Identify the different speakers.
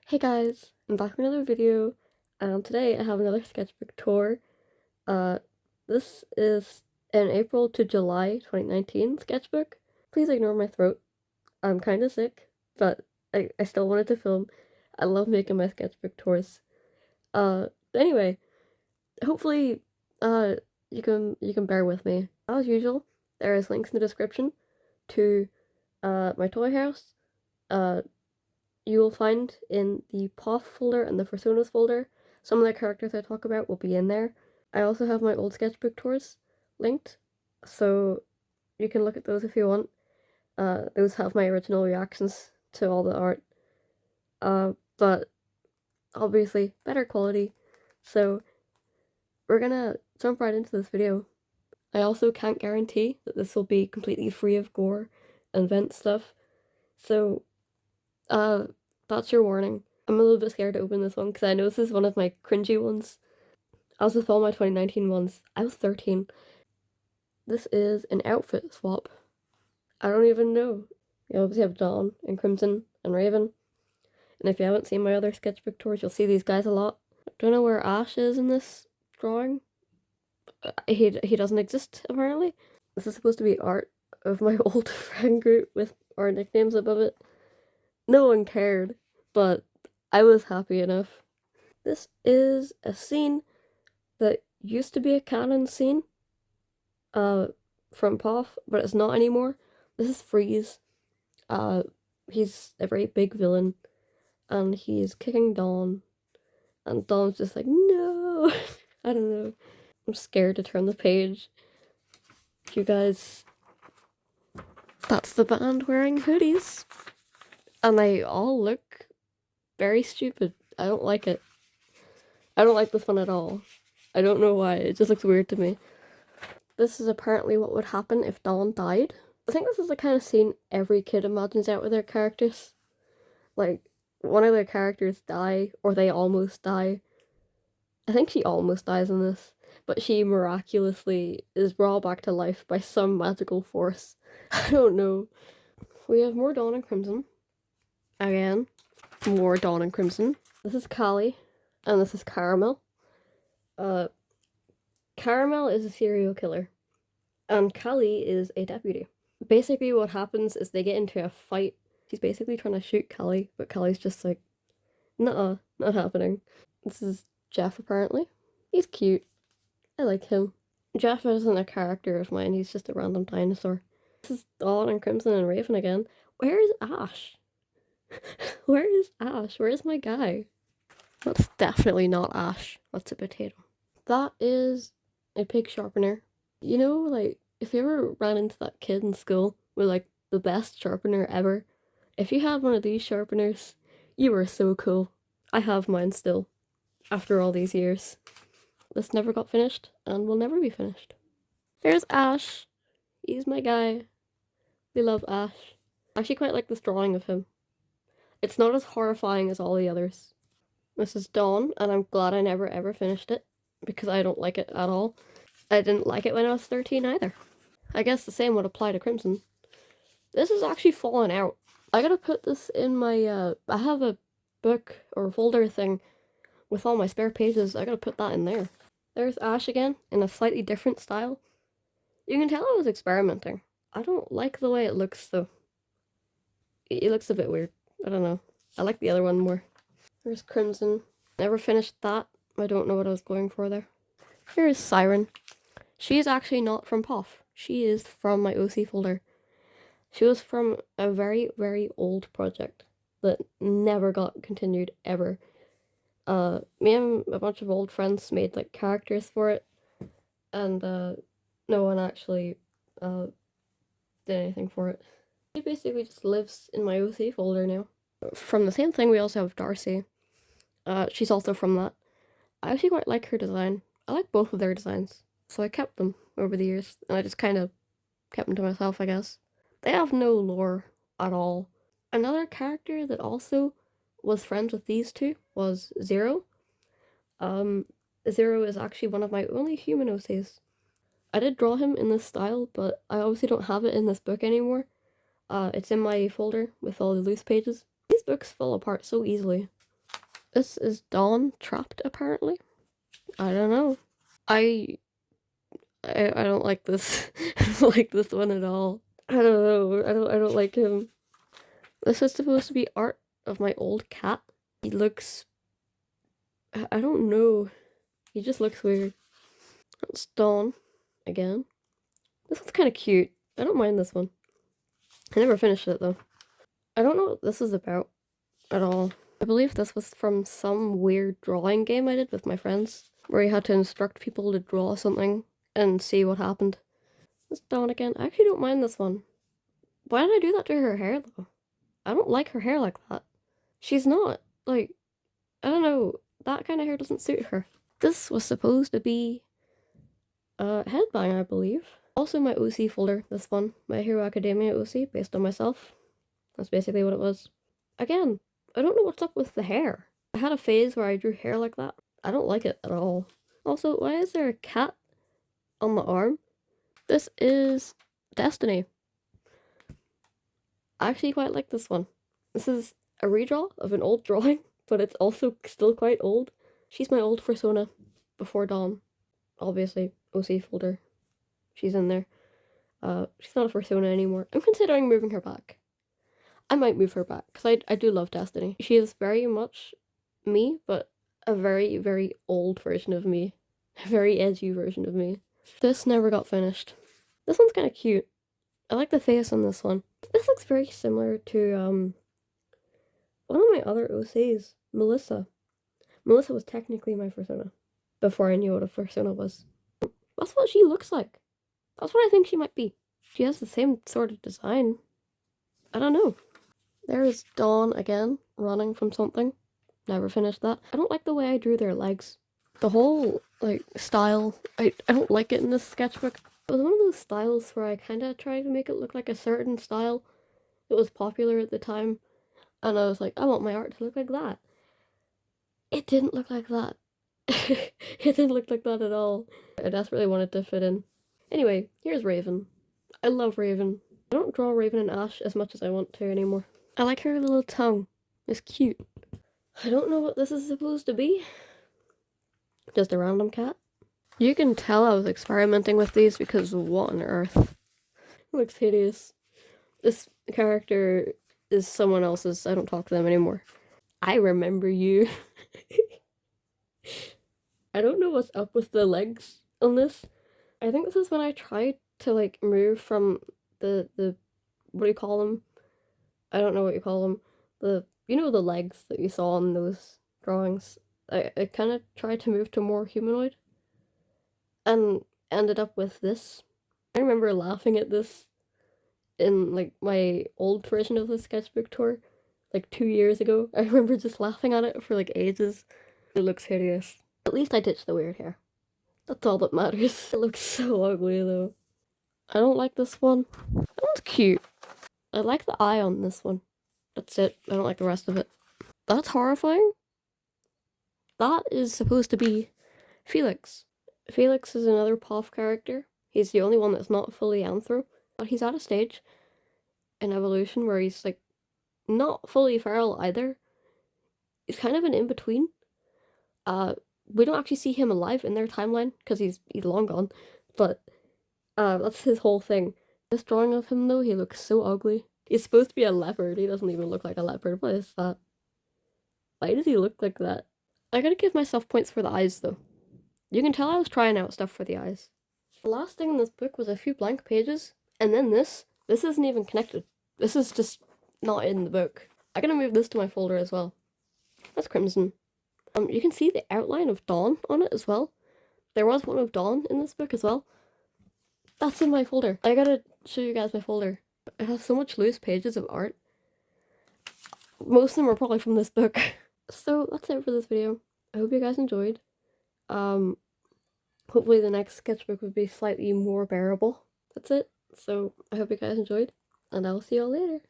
Speaker 1: Hey guys, I'm back with another video, and today I have another sketchbook tour. Uh, this is an April to July 2019 sketchbook. Please ignore my throat. I'm kind of sick, but I still wanted to film. I love making my sketchbook tours. Anyway, hopefully, uh, you can bear with me. As usual, there is links in the description to my toy house. Uh, you will find in the POF folder and the Personas folder. Some of the characters I talk about will be in there. I also have my old sketchbook tours linked, so you can look at those if you want. Those have my original reactions to all the art, but obviously better quality. So we're gonna jump right into this video. I also can't guarantee that this will be completely free of gore and vent stuff, so that's your warning. I'm a little bit scared to open this one because I know this is one of my cringy ones. As with all my 2019 ones, I was 13. This is an outfit swap. I don't even know. You obviously have Dawn and Crimson and Raven. And if you haven't seen my other sketchbook tours, you'll see these guys a lot. I don't know where Ash is in this drawing. He doesn't exist, apparently. This is supposed to be art of my old friend group with our nicknames above it. No one cared, but I was happy enough. This is a scene that used to be a canon scene from POF, but it's not anymore. This is Freeze. He's a very big villain, and he's kicking Dawn, and Dawn's just like, no! I don't know. I'm scared to turn the page. You guys, that's the band wearing hoodies. And they all look very stupid. I don't like it. I don't like this one at all. I don't know why, it just looks weird to me. This is apparently what would happen if Dawn died. I think this is the kind of scene every kid imagines out with their characters. Like, one of their characters die, or they almost die. I think she almost dies in this, but she miraculously is brought back to life by some magical force. I don't know. We have more Dawn and Crimson. Again, more Dawn and Crimson. This is Callie, and this is Caramel. Caramel is a serial killer, and Callie is a deputy. Basically, what happens is they get into a fight. She's basically trying to shoot Callie, but Callie's just like, nah, not happening. This is Jeff, apparently. He's cute. I like him. Jeff isn't a character of mine, he's just a random dinosaur. This is Dawn and Crimson and Raven again. Where is Ash? Where is Ash? Where is my guy? That's definitely not Ash. That's a potato. That is a pig sharpener. You know, like, if you ever ran into that kid in school with, like, the best sharpener ever, if you had one of these sharpeners, you were so cool. I have mine still, after all these years. This never got finished, and will never be finished. There's Ash. He's my guy. We love Ash. I actually quite like this drawing of him. It's not as horrifying as all the others. This is Dawn, and I'm glad I never ever finished it, because I don't like it at all. I didn't like it when I was 13 either. I guess the same would apply to Crimson. This is actually fallen out. I gotta put this in my, I have a book or folder thing with all my spare pages. I gotta put that in there. There's Ash again, in a slightly different style. You can tell I was experimenting. I don't like the way it looks, though. It looks a bit weird. I don't know. I like the other one more. There's Crimson. Never finished that. I don't know what I was going for there. Here's Siren. She is actually not from POF. She is from my OC folder. She was from a very, very old project that never got continued ever. Me and a bunch of old friends made like characters for it, and no one actually did anything for it. She basically just lives in my OC folder now. From the same thing, we also have Darcy. She's also from that. I actually quite like her design. I like both of their designs, so I kept them over the years, and I just kind of kept them to myself, I guess. They have no lore at all. Another character that also was friends with these two was Zero. Zero is actually one of my only human OCs. I did draw him in this style, but I obviously don't have it in this book anymore. It's in my folder with all the loose pages. These books fall apart so easily. This is Dawn trapped, apparently. I don't know. I don't like this. I don't like this one at all. I don't know. I don't like him. This is supposed to be art of my old cat. He looks, I don't know. He just looks weird. That's Dawn again. This one's kind of cute. I don't mind this one. I never finished it though. I don't know what this is about at all. I believe this was from some weird drawing game I did with my friends, where you had to instruct people to draw something and see what happened. It's Dawn again. I actually don't mind this one. Why did I do that to her hair though? I don't like her hair like that. She's not, like, I don't know, that kind of hair doesn't suit her. This was supposed to be a headbang, I believe. Also my OC folder, this one, My Hero Academia OC, based on myself. That's basically what it was. Again, I don't know what's up with the hair. I had a phase where I drew hair like that. I don't like it at all. Also, why is there a cat on the arm? This is Destiny. I actually quite like this one. This is a redraw of an old drawing, but it's also still quite old. She's my old persona before Dawn. Obviously, OC folder. She's in there. She's not a persona anymore. I'm considering moving her back. I might move her back, because I do love Destiny. She is very much me, but a very, very old version of me. A very edgy version of me. This never got finished. This one's kind of cute. I like the face on this one. This looks very similar to, one of my other OCs, Melissa. Melissa was technically my persona before I knew what a persona was. That's what she looks like. That's what I think she might be. She has the same sort of design. I don't know. There is Dawn again, running from something. Never finished that. I don't like the way I drew their legs. The whole, like, style, I don't like it in this sketchbook. It was one of those styles where I kind of tried to make it look like a certain style that was popular at the time. And I was like, I want my art to look like that. It didn't look like that. It didn't look like that at all. I desperately wanted to fit in. Anyway, here's Raven. I love Raven. I don't draw Raven and Ash as much as I want to anymore. I like her little tongue. It's cute. I don't know what this is supposed to be. Just a random cat. You can tell I was experimenting with these because what on earth? It looks hideous. This character is someone else's. I don't talk to them anymore. I remember you. I don't know what's up with the legs on this. I think this is when I tried to like move from the what do you call them? I don't know what you call them. You know the legs that you saw in those drawings. I kind of tried to move to more humanoid and ended up with this. I remember laughing at this in like my old version of the sketchbook tour like 2 years ago. I remember just laughing at it for like ages. It looks hideous. At least I ditched the weird hair. That's all that matters. It looks so ugly though. I don't like this one. That one's cute. I like the eye on this one. That's it. I don't like the rest of it. That's horrifying. That is supposed to be Felix. Felix is another POF character. He's the only one that's not fully anthro. But he's at a stage in evolution where he's like not fully feral either. He's kind of an in-between. We don't actually see him alive in their timeline because he's long gone. But that's his whole thing. This drawing of him though, he looks so ugly. He's supposed to be a leopard. He doesn't even look like a leopard. What is that? Why does he look like that? I gotta give myself points for the eyes though. You can tell I was trying out stuff for the eyes. The last thing in this book was a few blank pages, and then this. This isn't even connected. This is just not in the book. I'm gonna move this to my folder as well. That's Crimson. You can see the outline of Dawn on it as well. There was one of Dawn in this book as well. That's in my folder. I gotta show you guys my folder. It has so much loose pages of art. Most of them are probably from this book. So that's it for this video. I hope you guys enjoyed. Hopefully the next sketchbook would be slightly more bearable. That's it. So I hope you guys enjoyed, and I'll see y'all later.